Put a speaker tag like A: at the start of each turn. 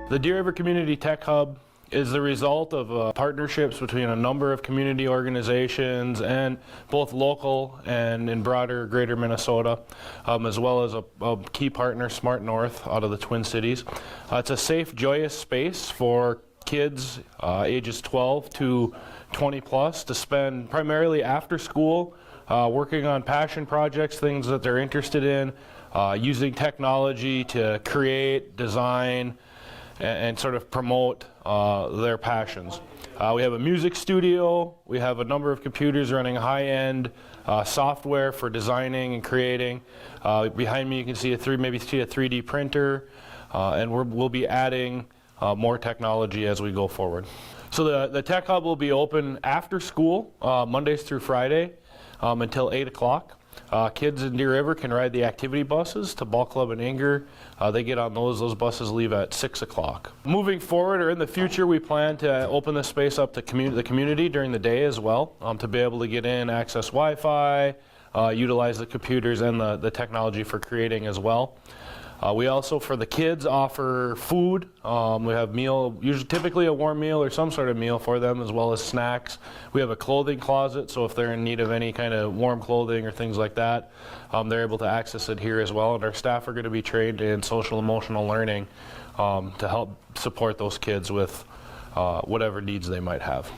A: The Deer River Community Tech Hub is the result of partnerships between a number of community organizations and both local and in broader greater Minnesota, as well as a key partner, Smart North, out of the Twin Cities. It's a safe, joyous space for kids ages 12 to 20 plus to spend primarily after school working on passion projects, things that they're interested in, using technology to create, design, and sort of promote their passions. We have a music studio. We have a number of computers running high-end software for designing and creating. Behind me you can see maybe see a 3D printer, and we'll be adding more technology as we go forward. So the Tech Hub will be open after school, Mondays through Friday, until 8 o'clock. Kids in Deer River can ride the activity buses to Ball Club and Inger. They get on those. Those buses leave at 6 o'clock. Moving forward, or in the future, we plan to open this space up to the community during the day as well, to be able to get in, access Wi-Fi, utilize the computers and the technology for creating as well. We also, for the kids, offer food. We have typically a warm meal or some sort of meal for them, as well as snacks. We have a clothing closet, so if they're in need of any kind of warm clothing or things like that, they're able to access it here as well. And our staff are going to be trained in social emotional learning to help support those kids with whatever needs they might have.